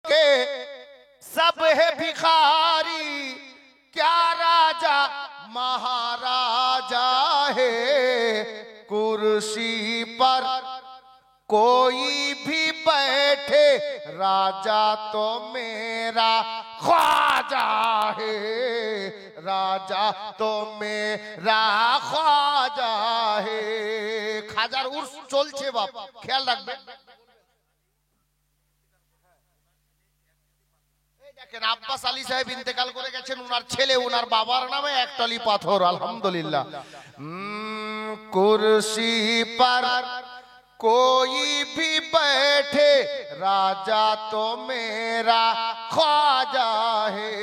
के सब है भिखारी, क्या राजा महाराजा है। कुर्सी पर कोई भी बैठे, राजा तो मेरा ख्वाजा है, राजा तो मेरा ख्वाजा है। খাজার উর্স চলছে বাপ, খেয়াল রাখবেন। দেখেন আব্বাস আলী সাহেব ইন্তেকাল করে গেছেন, ওনার ছেলে ওনার বাবার নামে একটলি পাথর, আলহামদুলিল্লাহ। कुर्सी पर कोई भी बैठे, राजा तो मेरा ख्वाजा है,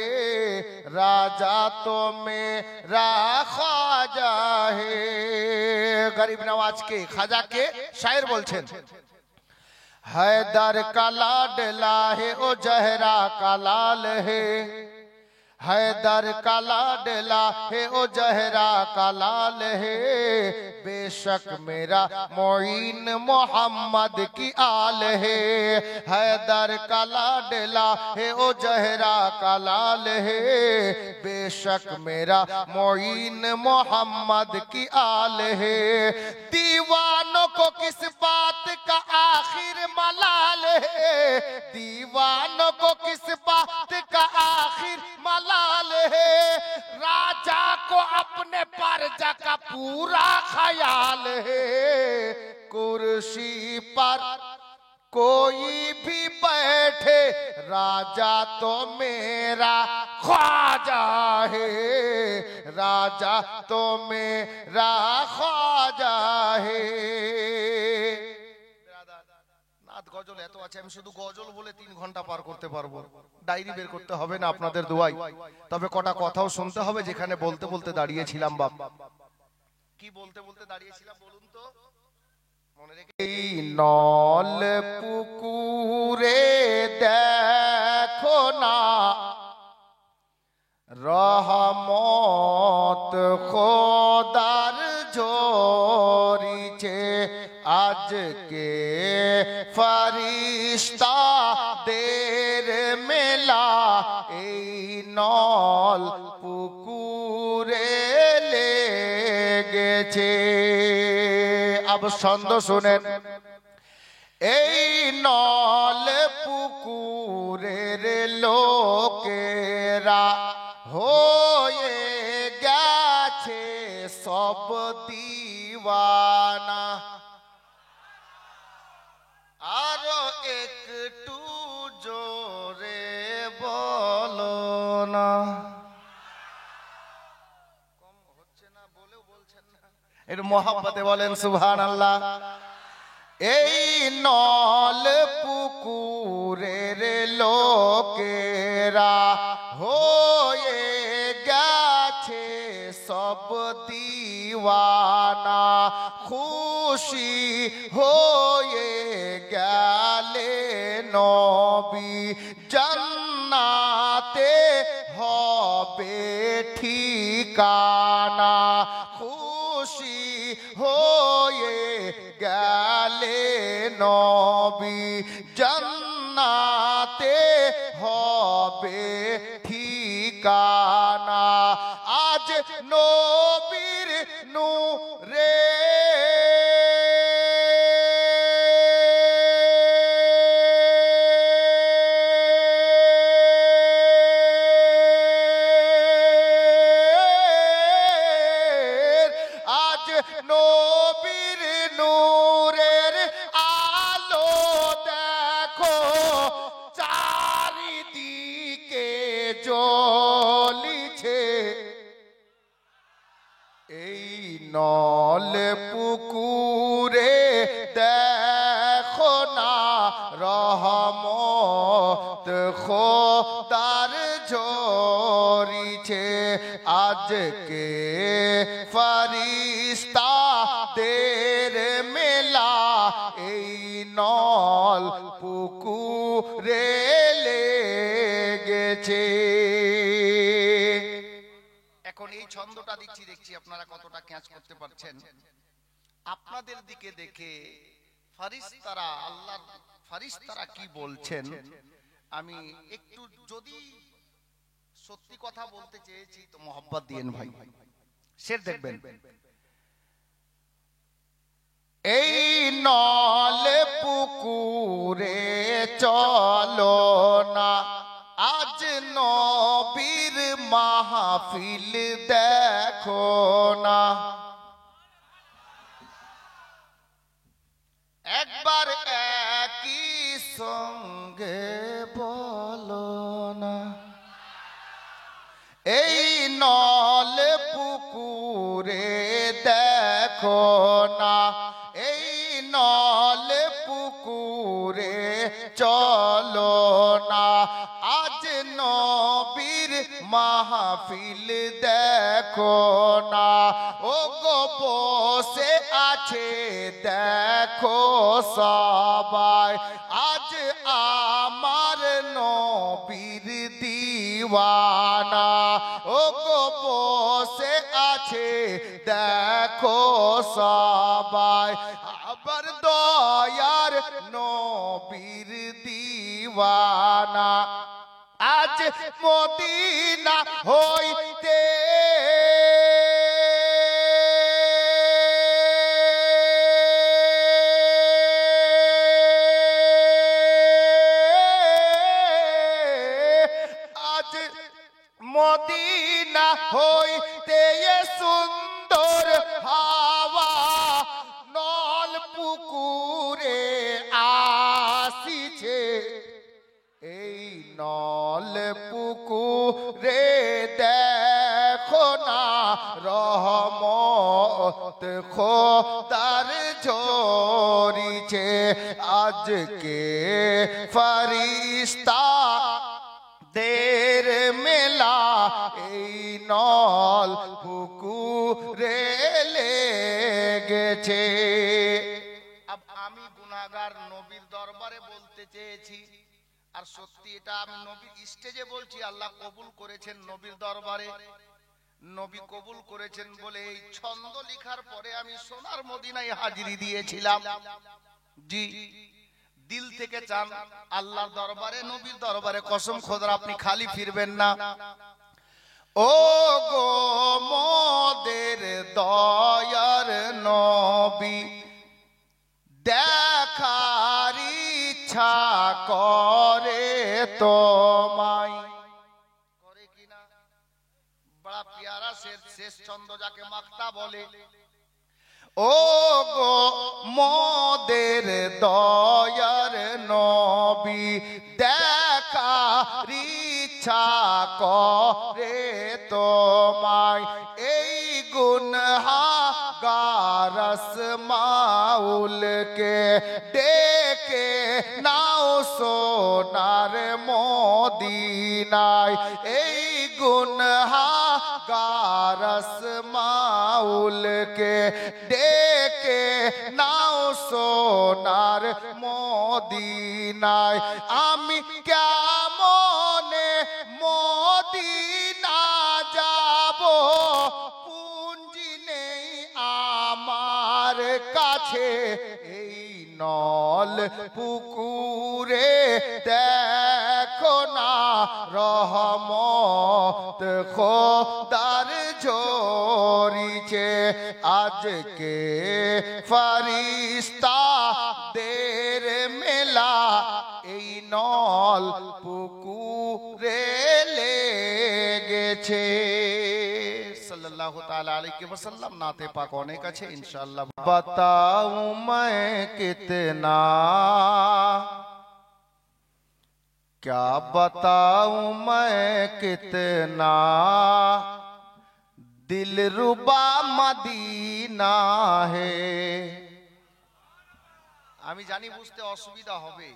राजा तो मेरा ख्वाजा है। गरीब नवाज के खाजा के शायर बोलছেন, हैदर का लाडला है ओ जहरा का लाल है, हैदर का लाडला है ओ जहरा का लाल है। बेशक मेरा मोइन मोहम्मद की आल है, हैदर का लाडला है ओ जहरा का लाल है। बेशक मेरा मोइन मोहम्मद की आल है। दीवानों को किस बात का आखिर मलाल है, दीवानों को किस बात का आखिर मलाल है। राजा को अपने प्रजा का पूरा ख्याल है। कुर्सी पर कोई भी बैठे, राजा तो मेरा ख्वाजा है, राजा तो मेरा ख्वाजा है। গজল এত আছে, আমি শুধু গজল বলে 3 ঘন্টা পার করতে পারবো। ডায়েরি বের করতে হবে না আপনাদের দোয়াই, তবে কটা কথাও শুনতে হবে। যেখানে বলতে বলতে দাঁড়িয়েছিলাম বাপ, কি বলতে বলতে দাঁড়িয়েছিলাম বলুন তো, মনে রেখে। এই নল পুকুরে দেখো না রহমত খোদার ঝরিছে, আজকে ফরিস্তাদের মেলা এই নল পুকুরে লেগেছে। আব ছন্দ শুনেন, এই নল পুকুরের লোকেরা হয়ে গেছে সব দিওয়ানা, আরো একটু জোরে বলো না। কম হচ্ছে না বলেও বলছেন না, একটু মহব্বতে বলেন সুবহানাল্লাহ। এই নল পুকুরের লোকেরা হয়ে গেছে সব দিওয়ানা, খুশি হয়ে গেলে নবী জান্নাতে হবে ঠিকানা, খুশি হয়ে গেলে নবী জান্নাতে হবে ঠিকানা। আজ নবীর নূরে নবীর নূরের আলো দেখো চারিদিকে জ্বলিছে, এই নল পুকুরে দেখো না রহমত খোদার ঝরিছে, আজকে ফরিস্তাদের মেলা এই নল পুকুরে লেগেছে। এখন এই ছন্দটা দিচ্ছি, দেখছি আপনারা কতটা ক্যাচ করতে পারছেন। আপনাদের দিকে দেখে ফেরেশতারা, আল্লাহর ফেরেশতারা কি বলছেন, আমি একটু যদি সত্যি কথা বলতে চেয়েছি তো মোহাব্বত দিয়েন ভাই। শের দেখবেন, এই নল পুকুরে চলো না, আজ নবীর মাহফিল দেখো না। একবার একই সঙ্গে বলো না, এই নল পুকুরে দেখো না, এই নল পুকুরে চলো না, আজ নবীর মাহফিল দেখো না। ও গো বসে আছে দেখো সবাই, আজ আমার নবীর দিওয়ানা। ও গো বসে আছে দেখো সবাই, আবার দয়ার নবীর দিওয়ানা। আজ মদিনা হইতে মদিনা হইতে সুন্দর হাওয়া নল পুকুরে আসিছে, এই নল পুকুরে দেখো না রহমত খোদার ঝরিছে। আজকে ফরিস্তা দের মেলা এই নল পুকুরে লেগেছে। আমি গুনাহগার নবীর দরবারে বলতে চেয়েছি, আর সত্যি এটা আমি নবীর স্টেজে বলছি। আল্লাহ কবুল করেছেন নবীর দরবারে, নবী কবুল করেছেন বলে এই ছন্দ লেখার পরে আমি সোনার মদিনায় হাজিরি দিয়েছিলাম। জি, দিল থেকে চান আল্লাহর দরবারে, নবীর দরবারে কসম খোদার আপনি খালি ফিরবেন না। ও গো মোদের দয়ার নবী, দেখার ইচ্ছা করে তোমায়, করে কিনা? বড় প্যারা শেষ ছন্দ যাকে মাক্তা বলে। ও গো মোদের দয়ার নবী, দেখার ইচ্ছা করে তোমায়, এই গুনহাগার আসমাউলকে ডেকে নাও সোনার মদিনায়, এই গুনহাগার আসমাউলকে ডেকে নাও সোনার মদিনায়। আমি কেমনে মদিনা যাব, পুঞ্জি নেই আমার কাছে, এই নল পুকুরে দেখো না রহমত খোদার ঝরিছে। আজকে ফরিস্তা দের মেলা এই নল পুকুরে লেগেছে। সাল্লাল্লাহু তাআলা আলাইহি ওয়াসাল্লাম। নাতে পাক অনেক আছে ইনশাআল্লাহ। बताऊं मैं कितना, क्या बताऊं मैं कितना, दिलरुबा मदीना है। আমি জানি বুঝতে অসুবিধা হবে,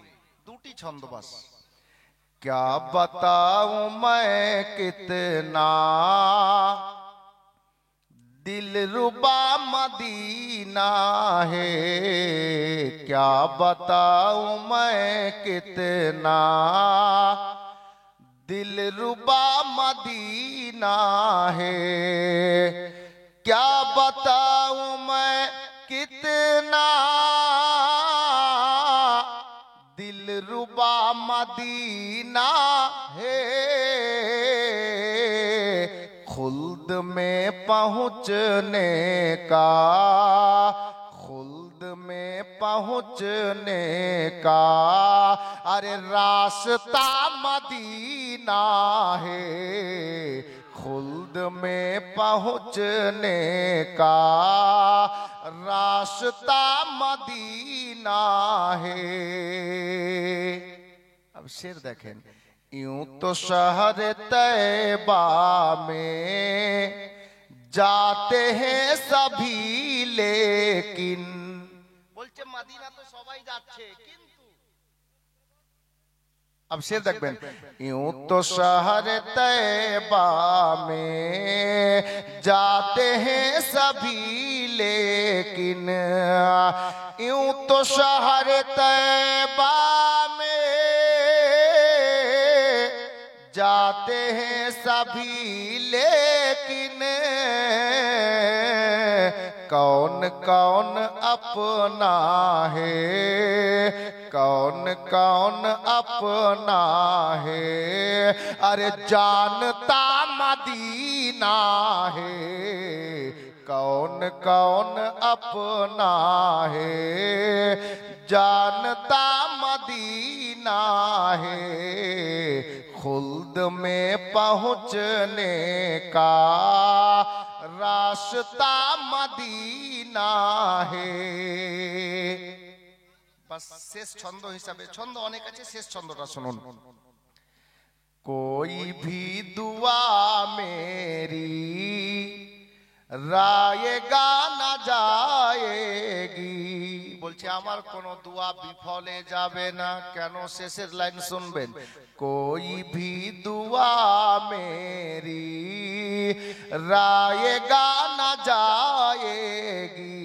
দুটি ছন্দ বাস। क्या बताऊं मैं कितना, दिलरुबा मदीना है, क्या बताऊं मैं कितना, दिलरुबा मदीना है। क्या बताऊं मैं कितना, दिलरुबा मरहबा मदीना है, खुल्द में पहुँचने का, खुल्द में पहुँचने का अरे रास्ता मदीना है, खुल्द में पहुँचने का रास्ता मदीना है। अब शेर देखें, यूं तो शहर तैबा में जाते हैं सभी लेकिन, बोलছে मदीना तो সবাই যাচ্ছে কিন্তু, अब शेर देखबेन, यूं तो शहर तैबा में जाते हैं सभी लेकिन, यूं तो शहर तैबा में जाते हैं सभी लेकिन, कौन कौन अपना है, कौन कौन अपना है, अरे जानता मदीना है, कौन कौन अपना है, जानता मदीना है, खुल्द में पहुँचने का रास्ता मदीना है। बस शेष छंद हिसाबे, छंद अनेक आछे, शेष छंदटा शुनुन। कोई भी दुआ मेरी रायगा ना जाएगी, বলছে আমার কোনো দোয়া বিফলে যাবে না, কেন? শেষের লাইন শুনবেন, कोई भी दुआ मेरी रायगा ना जाएगी,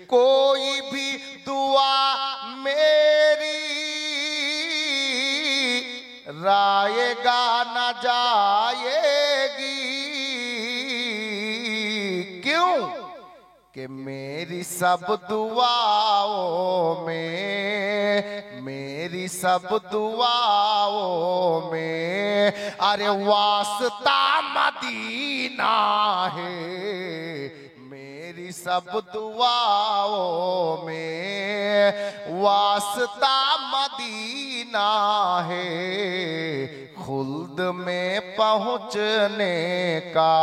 कोई भी दुआ मेरी रायगा ना जाएगी, क्यों? कि मेरी सब दुआओं में, मेरी सब दुआओं में अरे वास्ता मदीना है, मेरी सब दुआओं में वास्ता मदीना है, खुल्द में पहुँचने का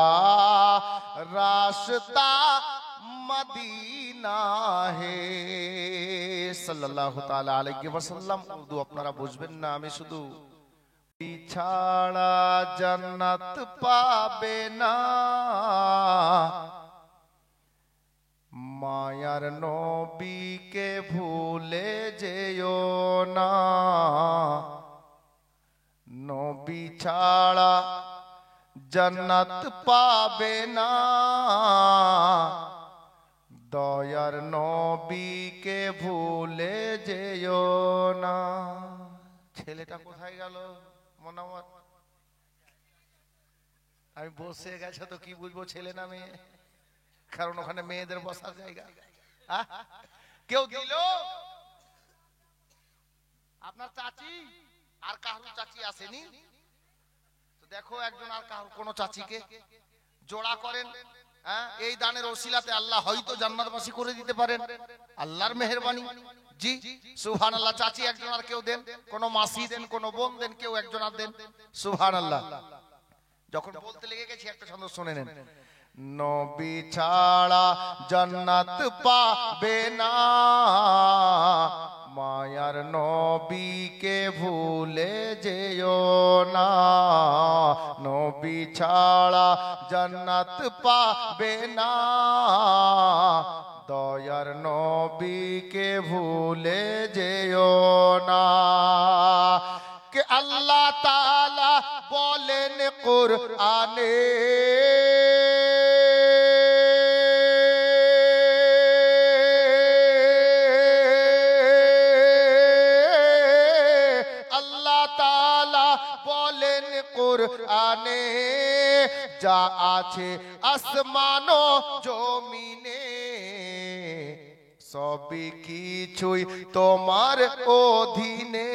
रास्ता मदीना है। सल्लल्लाहु ताला अलैहि वसल्लम। उर्दू अपनारा बुझबेन ना, आमी शुधु ছাড়া জান্নাত পাবে না, মায়ার নবীকে ভুলে যেও না, নবী ছাড়া জান্নাত পাবে না, দয়ার নবীকে ভুলে যেও না। ছেলেটা কোথায় গেল? মনাওয়ার, আমি বসে গেছে তো কি বুঝবো ছেলে না মেয়ে, কারণ ওখানে মেয়েদের বসার জায়গা। কেউ দিল আপনার চাচি আর কারুর চাচি আসেনি তো দেখো একজন আর কারুর কোন চাচিকে জোড়া করেন, এই দানের ওসিলাতে আল্লাহ হয়তো জান্নাতবাসী করে দিতে পারেন, আল্লাহর মেহেরবানি। জি সুবহানাল্লাহ। চাচি একজন আর কেউ দেন, কোন মাসি দেন, কোন বোন দেন, কেউ একজন আর দেন। সুবহানাল্লাহ। যখন বলতে লেগে গেছি একটা ছন্দ শুনে নেন। নবী ছাড়া জান্নাত পাবে না, মায়ার নবীকে ভুলে যেও না, নবী ছাড়া জান্নাত পাবে না, দয়ার নবীকে ভুলে যেও না। কে আল্লাহ তাআলা বলেন কুরআনে, আল্লাহ তাআলা বলেন কুরআনে, যা আছে আসমান ও জমিনে সবই কিছুই তোমার অধীনে,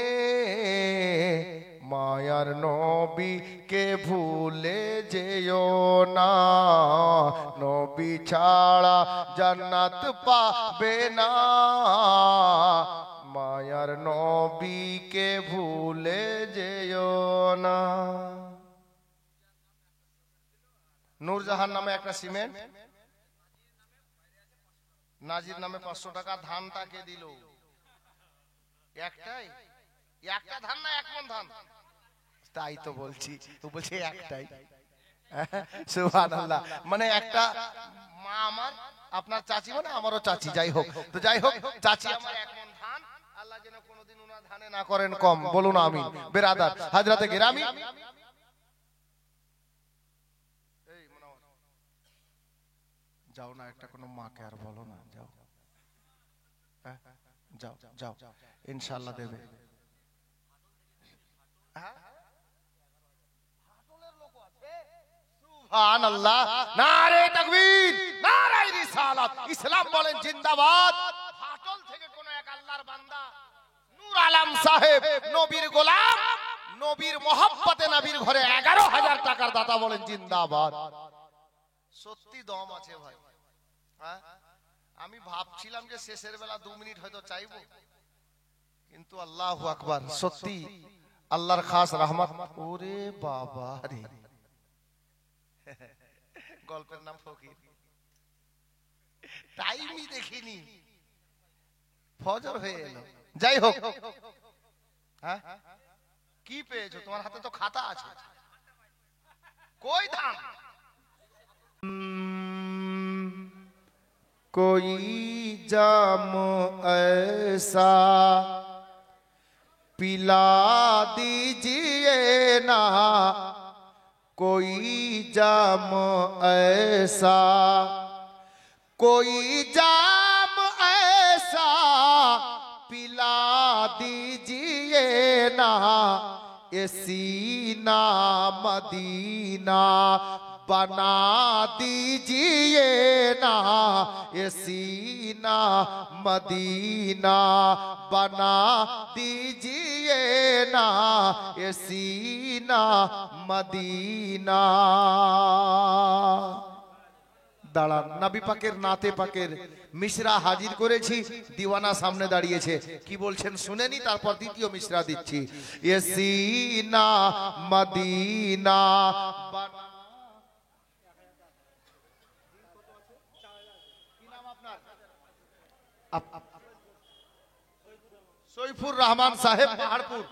মায়ার নবীকে ভুলে যেও না, নবী ছাড়া জান্নাত পাবে না, মায়ার নবীকে ভুলে যেও না। নূরজাহান নামে একটা সিমেন্ট, নাজির নামে 500 টাকা। ধানটা কে দিল? একটাই, একটা ধান না 1 মণ ধান? তাই তো বলছি, ও বলছে একটাই। সুবহানাল্লাহ। মানে একটা মা আমার, আপনার চাচি মানে আমারও চাচি, যাই হোক তো যাই হোক, চাচি আমার 1 মণ ধান, আল্লাহ যেন কোনোদিন ওনার ধানে না করেন কম, বলুন আমিন। বেরাদার হাজরাতে গেরামি, যাও না একটা কোনো মাকে আর বলো না, যাও যাও যাও, ইনশাআল্লাহ দেবে। সুবহানাল্লাহ, নারে তাকবীর, নারে রিসালাত, ইসলাম বলেন জিন্দাবাদ। ফাটল থেকে কোন এক আল্লাহর বান্দা নূর আলম সাহেব, নবীর গোলাম, নবীর মহব্বতে নবীর ঘরে 11,000 টাকার দাতা, বলেন জিন্দাবাদ। সত্যি দম আছে ভাই। আমি ভাবছিলাম যে শেষের বেলা 2 মিনিট হয়তো চাইবো, কিন্তু আল্লাহু আকবার, সত্যি আল্লাহর খাস রহমত। ওরে বাবা রে, গল্পের নাম ফকির, টাইমই দেখিনি, ফজর হয়ে এলো। যাই হোক, হ্যাঁ কি পেয়েছো? তোমার হাতে তো খাতা আছে, কই ধান? कोई जाम ऐसा पिला दीजिए ना, कोई जाम ऐसा, कोई जाम ऐसा पिला दीजिए ना, ये सीना मदीना बना दीजिए ना, ये सीना मदीना बना दीजिए ना, ये सीना मदीना। দাঁড়ান, নবী পাকের নাতে পাকের মিশরা হাজির করেছি, দিওয়ানা সামনে দাঁড়িয়েছে, কি বলছেন শুনেনি, তারপর দ্বিতীয় মিশরা দিচ্ছি। ये सीना मदीना बना, সৈফুর রহমান সাহেব, পাহাড়পুর।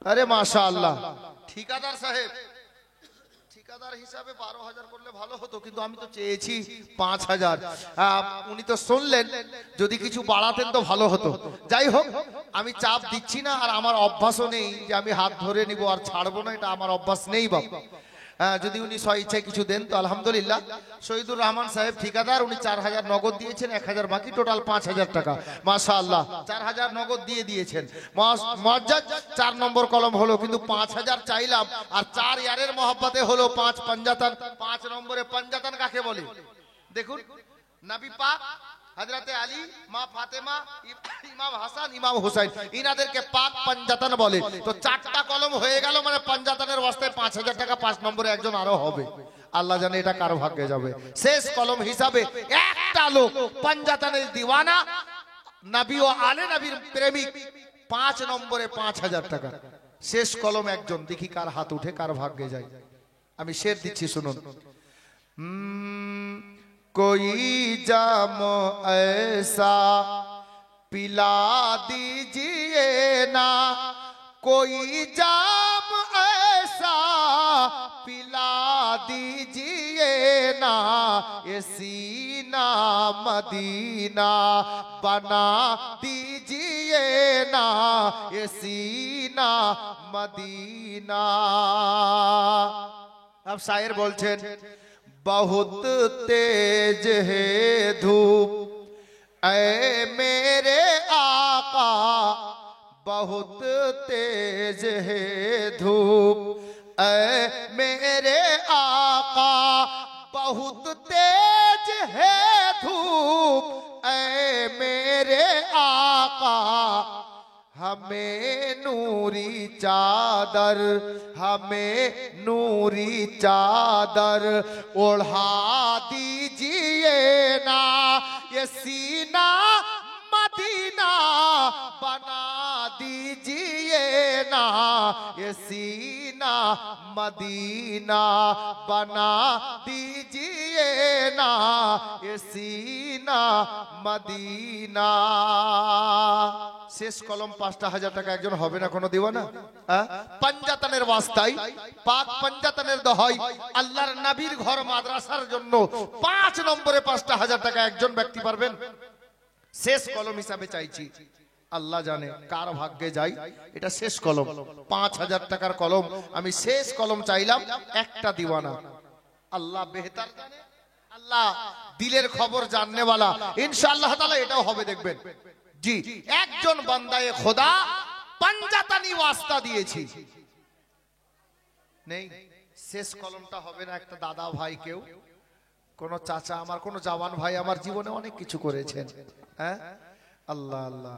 আরে মাশাআল্লাহ, ঠিকাদার সাহেব, ঠিকাদার হিসাবে 12,000 করলে ভালো হতো, কিন্তু আমি তো চেয়েছি 5,000। উনি তো শুনলেন, যদি কিছু বাড়াতেন তো ভালো হতো। যাই হোক, আমি চাপ দিচ্ছি না, আর আমার অভ্যাসও নেই যে আমি হাত ধরে নিব আর ছাড়বো না, এটা আমার অভ্যাস নেই বাবা। যদি উনি স্ব ইচ্ছায় কিছু দেন তো আলহামদুলিল্লাহ। শহীদুর রহমান সাহেব ঠিকাদার, উনি 4,000 নগদ দিয়েছেন, 1,000 বাকি, টোটাল 5,000 টাকা। মাশাআল্লাহ, 4,000 নগদ দিয়ে দিয়েছেন, মুআজ্জাজ। 4 নম্বর কলম হলো, কিন্তু 5,000 চাইলাম, আর 4 ইয়ারের মহব্বতে হলো 5 পাঞ্জাতান। 5 নম্বরে পাঞ্জাতান কাকে বলে দেখুন, নবী পাক, হযরতে আলী, মা ফাতেমা, ইমাম হাসান, ইমাম হুসাইন, ইনাদেরকে পাক পাঞ্জাতান বলে। তো 4টা কলম হয়ে গেল, মানে পাঞ্জাতানের ওয়াস্তে 5,000 টাকা 5 নম্বরে একজন আরো হবে। আল্লাহ জানে এটা কার ভাগ্যে যাবে। শেষ কলম হিসাবে একটা লোক পাঞ্জাতানের দিওয়ানা, নবী ও আলে নবীর প্রেমিক, 5 নম্বরে 5,000 টাকা। শেষ কলম একজন, দেখি কার হাত উঠে, কার ভাগ্যে যায়। আমি শের দিচ্ছি, শুনুন। कोई जाम ऐसा पिला दीजिए ना, कोई जाम ऐसा पिला दीजिए ना, ये सीना मदीना बना दीजिए ना, ये सीना मदीना। अब शायर बोलছেন, बहुत तेज है धूप ऐ मेरे आका, बहुत तेज है धूप ऐ मेरे आका, बहुत तेज है धूप ऐ हमें नूरी चादर, हमें नूरी चादर ओढ़ा दीजिए ना, ये सीना मदीना बना दीजिए ना, ये सीना मदीना बना दीजिए ना, ये सीना मदीना। শেষ কলম ৫,০০০ টাকা একজন হবে না কোনো দিওয়ানা? পাঞ্জাতানের ওয়াস্তায়, পাক পাঞ্জাতানের দোহাই, আল্লাহর নবীর ঘর মাদ্রাসার জন্য ৫ নম্বরে ৫,০০০ টাকা একজন ব্যক্তি পারবেন? শেষ কলম হিসাবে চাইছি, আল্লাহ জানে কার ভাগ্যে যাই। এটা শেষ কলম, ৫,০০০ টাকার কলম। আমি শেষ কলম চাইলাম, একটা দিওয়ানা। আল্লাহ বেহতার জানে, আল্লাহ দিলের খবর জাননেওয়ালা। ইনশাআল্লাহ তাআলা এটাও হবে, দেখবেন। জি, একজন বান্দায়ে খোদা পাঞ্জাতানি ওয়াস্তা দিয়েছি, নেই শেষ কলমটা হবে না। একটা দাদা ভাই, কেউ কোন চাচা আমার, কোন জওয়ান ভাই আমার জীবনে অনেক কিছু করেছেন। হ্যাঁ, আল্লাহ আল্লাহ।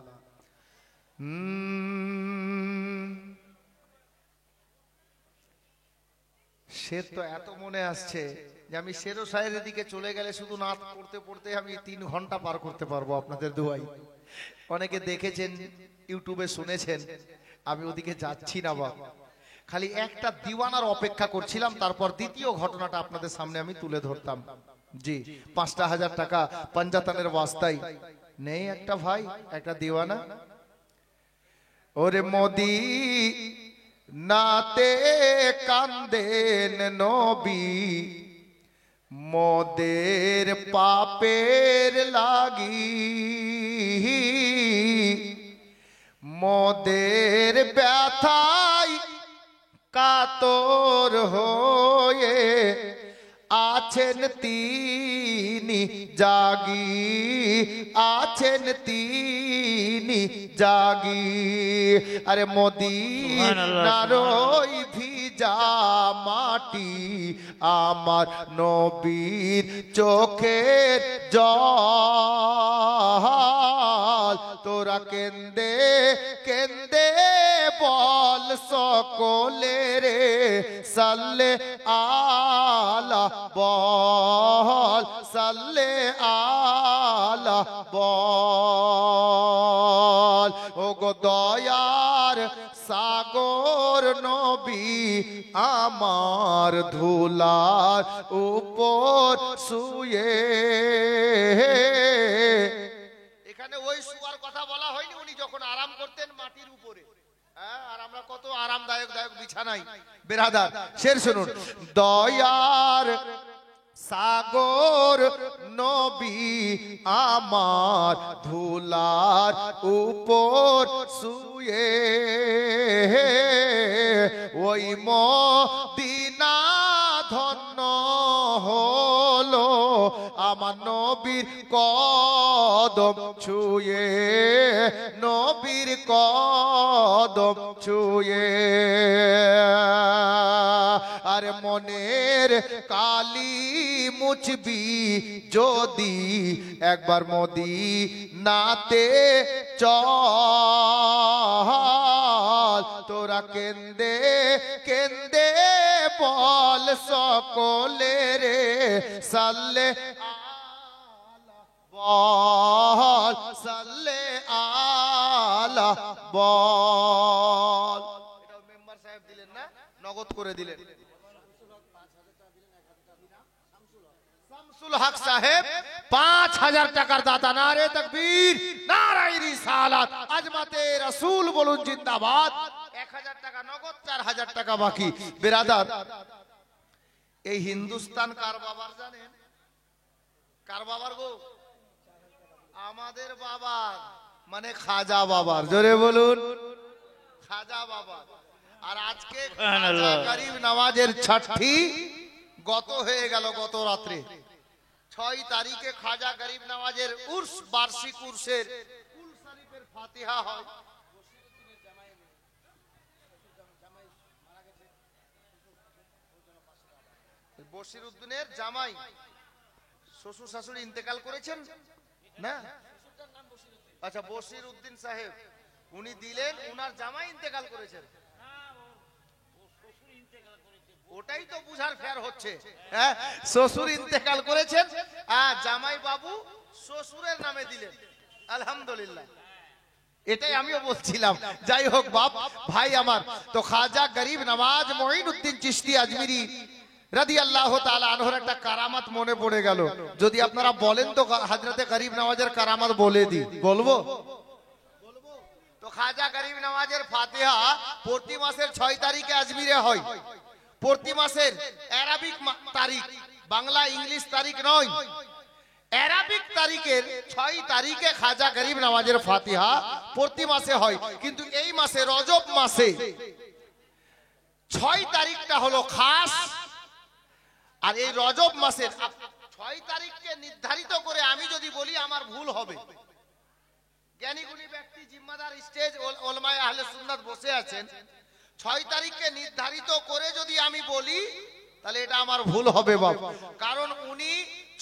শের তো এত মনে আসছে যে আমি শেরো শায়ের দিকে চলে গেলে শুধু নাত পড়তে পড়তে আমি ৩ ঘন্টা পার করতে পারবো আপনাদের দোয়াই। অনেকে দেখেছেন, ইউটিউবে শুনেছেন, আমি ওদিকে যাচ্ছি না বাবা, খালি একটা দিওয়ানার অপেক্ষা করছিলাম, তারপর দ্বিতীয় ঘটনাটা আপনাদের সামনে আমি তুলে ধরতাম। জি, ৫,০০০ টাকা পাঞ্জাতানের ওয়াস্তায়। নেই একটা ভাই, একটা দিওয়ানা? ওরে মোদি নাতে কান্দেন নবী, মোদের পাপের লাগি, মোদের ব্যথায় কাতর হয়ে আছেন তিনি জাগি, আছেন তিনি জাগি। আরে মদিনার ওই ভিজা মাটি আমার নবীর চোখের জল, তোরা কেন্দে কেন্দে বল সকলে রে সাল্লে আলা বল, সাল্লে আলা বল। ও গো দয়ার সাগর নবী আমার ধুলার উপর শুয়ে। এখানে ওই শুয়ার কথা বলা হয়নি, উনি যখন আরাম করতেন মাটির উপরে। আর আমরা কত আরামদায়ক দায়ক বিছানাই। বেরাদার, শের শুনুন। দয়ার সাগর নবী আমার ধুলার উপর শুয়ে, ওই মদিনা ধন্য হলো আমার নবীর কদম ছুঁয়ে, নবীর কদম ছুঁয়ে। আর মনের কালি মুছবি যদি একবার মদিনাতে চল, তোরা কেন্দে কেন্দে বল সকলে রে সাল্লে বল, সাল্লে আলা বল। এটা মেম্বার সাহেব দিলেন না, নগদ করে দিলেন। শামসুল হক সাহেব ৫,০০০ টাকার দাতা। নারে তাকবীর, নারায়ে রিসালাত, আজমাতে রাসূল বলুন জিন্দাবাদ। ১,০০০ টাকা নগদ, ৪,০০০ টাকা বাকি। বেরাদার, এই হিন্দুস্তান কার বাবার জানেন? কার বাবার গো? আমাদের বাবার, মানে খাজা বাবার। জোরে বলুন, খাজা বাবা। আর আজকে খাজা গরিব নওয়াজের ছঠি গত হয়ে গেল, গত রাত্রে ৬ তারিখে খাজা গরিব নওয়াজের উর্স, বার্ষিক উর্সের কুল শরীফের ফাতিহা হয়। বশির উদ্দিনের জামাই, শ্বশুর শাশুড়ি ইন্তেকাল করেছেন না? আচ্ছা, বশির উদ্দিন সাহেব উনি দিলেন, উনার জামাই ইন্তেকাল করেছেন। ওটাই তো বুঝার ফের হচ্ছে। হ্যাঁ, শ্বশুর ইন্তেকাল করেছেন, জামাই বাবু শ্বশুরের নামে দিলেন। আলহামদুলিল্লাহ, এটাই আমিও বলছিলাম। যাই হোক বাপ ভাই আমার, তো খাজা গরিব নওয়াজ মঈনুদ্দিন চিশতি আজমিরি রাদিয়াল্লাহু তাআলা আনহুর একটা কারামাত মনে পড়ে গেল। যদি আপনারা বলেন তো হযরতে গরিব নওয়াজের কারামাত বলে দিই, বলবো? তো খাজা গরিব নওয়াজের ফাতিহা প্রতি মাসের 6 তারিখে আজমিরে হয়। প্রতি মাসের আরবিক তারিখ, বাংলা ইংলিশ তারিখ নয়, আরবিক তারিখের 6 তারিখে খাজা গরিব নওয়াজের ফাতিহা প্রতি মাসে হয়। কিন্তু এই মাসে রজব মাসে 6 তারিখটা হলো খাস। আর এই রজব মাসের 6 তারিখকে নির্ধারিত করে আমি যদি বলি আমার ভুল হবে। জ্ঞানী গুণী ব্যক্তি, জিম্মাদার স্টেজ ওলামায়ে আহলে সুন্নাত বসে আছেন, 6 তারিখকে নির্ধারিত করে যদি আমি বলি তাহলে এটা আমার ভুল হবে বাবা। কারণ উনি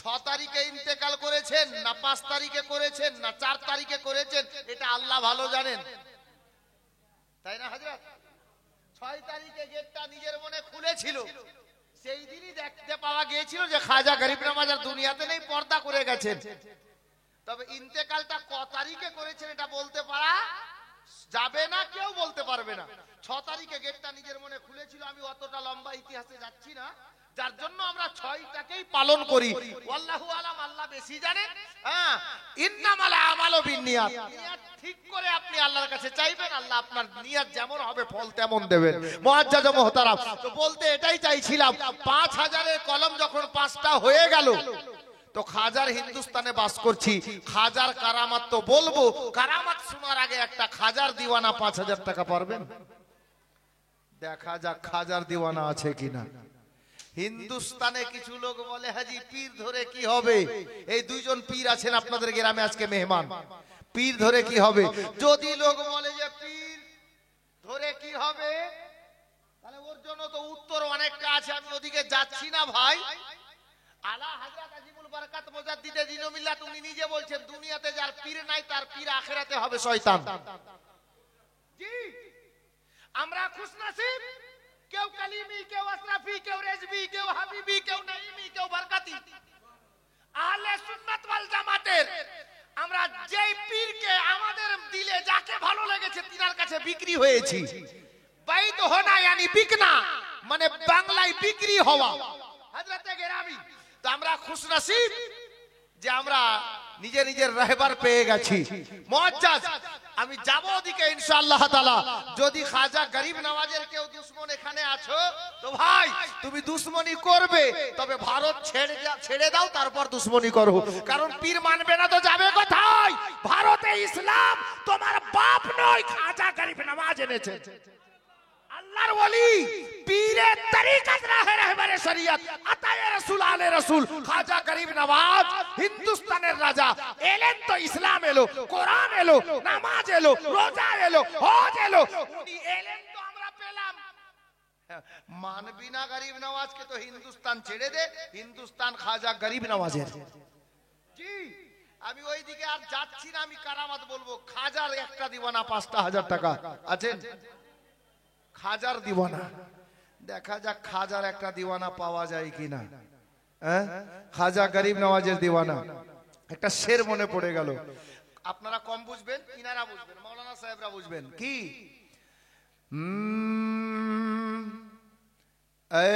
6 তারিখে ইন্তেকাল করেছেন না 5 তারিখে করেছেন না 4 তারিখে করেছেন, এটা আল্লাহ ভালো জানেন, তাই না হযরত? 6 তারিখে গেটটা নিজের মনে খুলেছিল, সেই দিনই দেখতে পাওয়া গিয়েছিল যে খাজা গরিব নওয়াজ আর দুনিয়াতে নেই, পর্দা করে গেছেন। তবে ইন্তেকালটা ক তারিখে করেছেন এটা বলতে পারা যাবে না, কেউ বলতে পারবে না। 6 তারিখে গেটটা নিজের মনে খুলেছিল। আমি অতটা লম্বা ইতিহাসে যাচ্ছি না, যার জন্য আমরা 6টাকেই পালন করি। আল্লাহু আলাম, আল্লাহ বেশি জানেন। হ্যাঁ, ইন্নামাল আমালু বিন্নিয়াত, নিয়ত ঠিক করে আপনি আল্লাহর কাছে চাইবেন, আল্লাহ আপনার নিয়ত যেমন হবে ফল তেমন দেবেন। মুআজ্জাজ ও মুহতারাম, তো বলতে এটাই চাইছিলাম, 5000-এর কলম যখন 5টা হয়ে গেল, তো খাজার হিন্দুস্তানে বাস করছি, খাজার কারামাত তো বলবো। কারামাত শোনার আগে একটা খাজার দিওয়ানা 5000 টাকা পারবেন? দেখা যাক খাজার দিওয়ানা আছে কিনা। হিন্দুস্তানে কিছু লোক বলে হাজি পীর ধরে কি হবে। এই 2 জন পীর আছেন আপনাদের গ্রামে আজকে মেহমান। পীর ধরে কি হবে? যদি লোক বলে যে পীর ধরে কি হবে, তাহলে ওর জন্য তো উত্তর অনেকটা আছে, আমি ওদিকে যাচ্ছি না ভাই। আলা হযরত আজিমুল বারাকাত মুজাদ্দিদে দ্বীন ও মিল্লাত উনি নিজে বলছেন, দুনিয়াতে যার পীর নাই তার পীর আখিরাতে হবে শয়তান। জি, আমরা খুশনসিব, কেউ কালিমি, কেউ আশরাফি, কেউ রেজবি, কেউ হাবিবি, কেউ নাইমি, কেউ বরকতি। আহলে সুন্নাত ওয়াল জামাতের আমরা যেই পীরকে আমাদের দিলে যাকে ভালো লেগেছে তিনার কাছে বিক্রি হয়েছি। বাইত হোনা yani বিকনা, মানে বাংলায় বিক্রি হওয়া। হযরতে গেরামি, তো আমরা খুশনসিব যে আমরা নিজে নিজের রাহবার পেয়ে গেছি। মুআজ্জাজ, আমি যাব ওদিকে ইনশাআল্লাহ তাআলা। যদি খাজা গরিব নওয়াজের কেউ দুশমন এখানে আছো, তো ভাই তুমি দুশমনি করবে, তবে ভারত ছেড়ে দাও, তারপর দুশমনি করো। কারণ পীর মানবে না তো যাবে কোথায়? ভারতে ইসলাম তোমার বাপ নয়, খাজা গরিব নওয়াজ এনেছে। আল্লাহর ওলি, পীরের তরিকত রাহে রাহবারে শরিয়ত, আতায়ে রাসূল আলে রাসূল খাজা গরিব নওয়াজ হিন্দুস্তানের রাজা। এলেন তো ইসলাম এলো, কোরআন এলো, নামাজ এলো, রোজা এলো, হজ এলো, উনি এলেন তো আমরা পেলাম। মানবি না গরিব নওয়াজকে তো হিন্দুস্তান ছেড়ে দে, হিন্দুস্তান খাজা গরিব নওয়াজের। জি, আমি ওই দিকে আর যাচ্ছি না, আমি কারামাত বলবো। খাজার একটা দিওয়ানা 5000 টাকা আছে, খাজার দিওয়ানা। দেখা যাক খাজার একটা দিওয়ানা পাওয়া যায় কিনা। খাজা গরিব নওয়াজের দিওয়ানা। একটা শের মনে পড়ে গেল, আপনারা কম বুঝবেন, ইনারা বুঝবেন, মাওলানা সাহেবরা বুঝবেন। কি? এ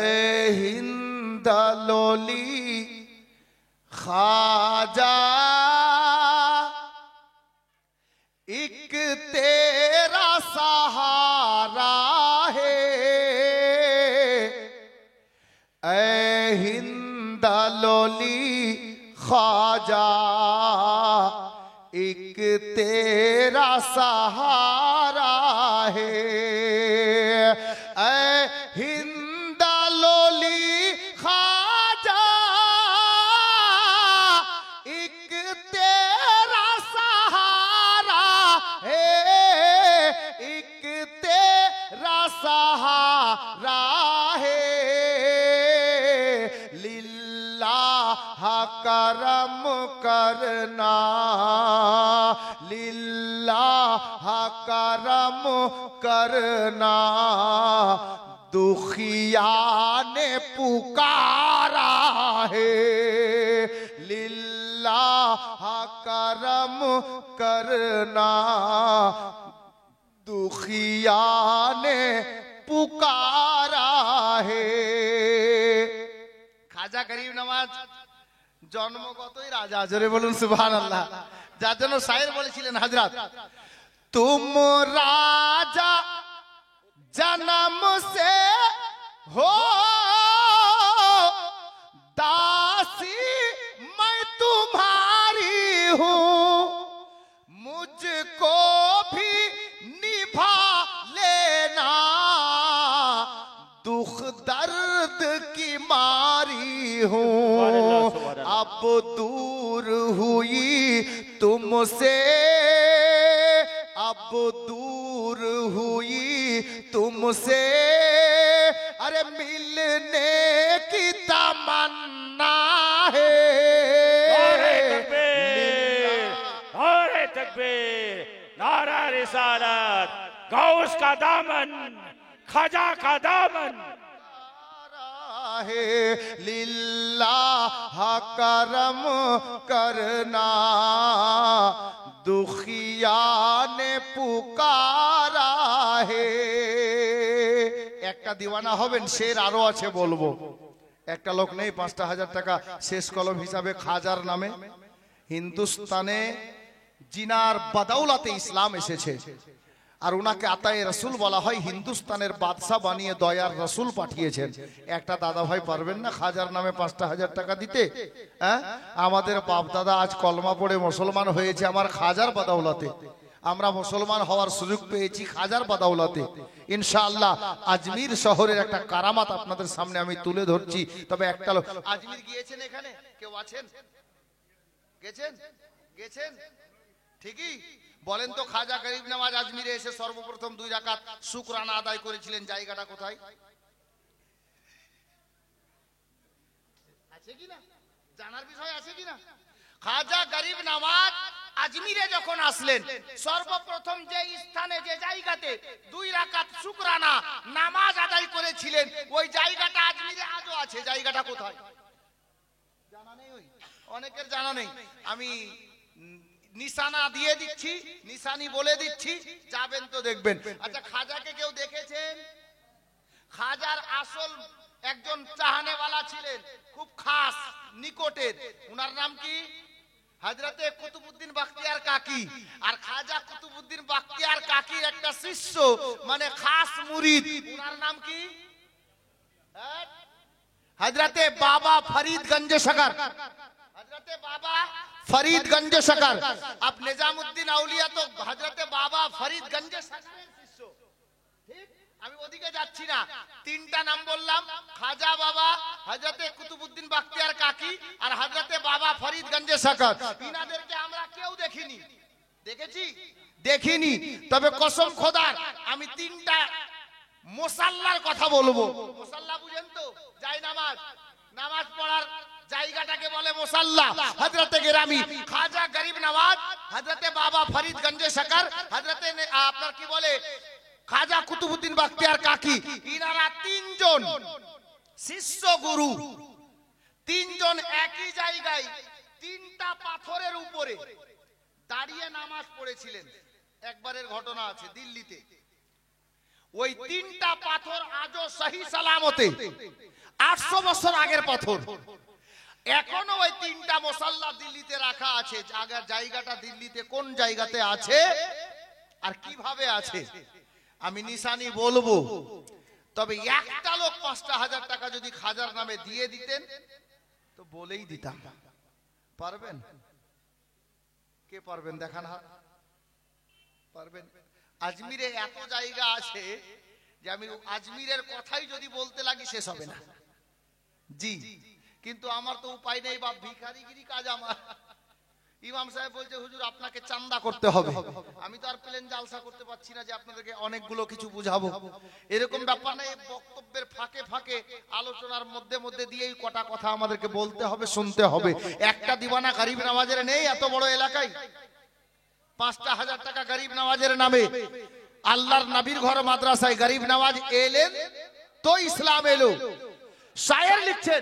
হিন্দালোলি খাজা एक तेरा सहारा है, ऐ हिंदलोली ख्वाजा एक तेरा सहारा है, ऐ हिंदलोली ख्वाजा एक तेरा सहारा है, एक तेरा सहारा है, लिल्लाह करम करना, लिल्लाह करम करना दुखिया ने पुकारा है, लिल्लाह करम करना दुखिया ने पुकारा है। খাজা গরিব নওয়াজ জন্মগতই রাজা, জোরে বলুন সুবহানাল্লাহ। যার জন্য শায়ের বলেছিলেন হযরত, तुम राजा जन्म से हो दासी मैं तुम्हारी हूँ, मुझको भी निभा लेना दुख दर्द की मारी हूँ, अब दूर हुई तुमसे, अब दूर हुई तुमसे, अरे मिलने की तमन्ना है। नारे तकबीर, नारा रिसालत, गौस का दामन, खाजा का दामन है, लिल्लाह करम करना दुखिया ने पुकारा है। একটা দিওয়ানা হবেন, শের আরো আছে বলবো। একটা লোক নেই ৫,০০০ টাকা শেষ কলম হিসাবে খাজার নামে, হিন্দুস্তানে জিনার বাদাউলাতে ইসলাম এসেছে, আর উনাকে আতায়ে রসুল বলা হয়, হিন্দুস্তানের বাদশা বানিয়ে দয়ার রসুল পাঠিয়েছেন। একটা দাদা ভাই পারবেন না খাজার নামে ৫,০০০ টাকা দিতে? হ্যাঁ, আমাদের বাপ দাদা আজ কলমা পড়ে মুসলমান হয়েছে আমার খাজার বাদাউলাতে, আমরা মুসলমান হওয়ার সুযোগ পেয়েছি খাজার বাদাউলাতে। ইনশাআল্লাহ আজমির শহরের একটা কারামাত আপনাদের সামনে আমি তুলে ধরছি। তবে একটা লোক আজমির গিয়েছেন, এখানে কেউ আছেন? গেছেন? গেছেন? ঠিকই বলেন তো, খাজা গরিব নওয়াজ আজমিরে এসে সর্বপ্রথম 2 রাকাত শুকরানা আদায় করেছিলেন, জায়গাটা কোথায়? আছে কিনা জানার বিষয় আছে কিনা? খাজা গরিব নওয়াজ আজমিরে যখন আসলেন, সর্বপ্রথম যে স্থানে যে জায়গাতে 2 রাকাত শুকরানা নামাজ আদায় করেছিলেন, ওই জায়গাটা আজমিরে আজও আছে। জায়গাটা কোথায় জানা নেই, ওই অনেকের জানা নেই। আমি নিশানা দিয়ে দিচ্ছি, নিশানি বলে দিচ্ছি, যাবেন তো দেখবেন। আচ্ছা, খাজাকে কেউ দেখেছেন? খাজার আসল একজন চাহানেওয়ালা ছিলেন, খুব খাস নিকটের, উনার নাম কি? হযরতে কুতুবউদ্দিন বখতিয়ার কাকি। আর খাজা কুতুবউদ্দিন বখতিয়ার কাকির একটা শিষ্য, মানে খাস মুরিদ, উনার নাম কি? হযরতে বাবা ফরিদগঞ্জ শকর, হযরতে বাবা ফরিদগঞ্জ শকর। আপ নিজামউদ্দিন আউলিয়া তো হযরতে বাবা ফরিদগঞ্জ শকরের শিষ্য, ঠিক? আমি ওদিকে যাচ্ছি না, 3টা নাম বললাম, খাজা বাবা, হযরতে কুতুবউদ্দিন বখতিয়ার কাকি আর হযরতে বাবা ফরিদগঞ্জ শকর। ইনাদেরকে আমরা কেউ দেখিনি। দেখেছি? দেখিনি। তবে কসম খোদার আমি 3টা মুসাল্লার কথা বলবো। মুসাল্লা বুঝেন তো? যাই নামাজ, নামাজ পড়ার জায়গাটাকে বলে মুসাল্লা। হযরতে গিরামি খাজা গরিব নওয়াজ, হযরতে বাবা ফরিদগঞ্জ শকর, হযরতে আপনার কি বলে খাজা কুতুবউদ্দিন বখতিয়ার কাকি, ইনারা 3 জন শিষ্য গুরু, 3 জন একই জায়গায় 3টা পাথরের উপরে দাঁড়িয়ে নামাজ পড়েছিলেন। একবারের ঘটনা আছে দিল্লিতে, ওই 3টা পাথর আজও সহি সালামতে, 800 বছর আগের পাথর, এখনো ওই 3টা মুসাল্লা দিল্লিতে রাখা আছে। জায়গাটা দিল্লিতে কোন জায়গাতে আছে আর কিভাবে আছে আমি নিশানি বলবো। তবে একটা লোক ৫,০০০ টাকা যদি খাজার নামে দিয়ে দিতেন তো বলেই দিতাম। পারবেন? কে পারবেন দেখান হাত। পারবেন? আজমিরে এত জায়গা আছে যে আমি আজমিরের কথাই যদি বলতে লাগি শেষ হবে না। জি, কিন্তু আমার তো উপায় নেই, বাপ ভিখারিগিরি কাজ আমার। ইমাম সাহেব বলছে হুজুর আপনাকে চান্দা করতে হবে, আমি তো আর প্লেন জালসা করতে পারছি না যে আপনাদেরকে অনেকগুলো কিছু বুঝাবো। এরকম ব্যাপার না, বক্তব্যের ফাঁকে ফাঁকে আলোচনার মধ্যে মধ্যে দিয়েই কটা কথা আমাদেরকে বলতে হবে, শুনতে হবে। একটা দিওয়ানা গরিব নওয়াজের নেই এত বড় এলাকায়, 5,000 টাকা গরিব নওয়াজের নামে আল্লাহর নবীর ঘর মাদ্রাসায় গরিব নওয়াজ এলেন তো ইসলাম এলো। শায়ের লিখছেন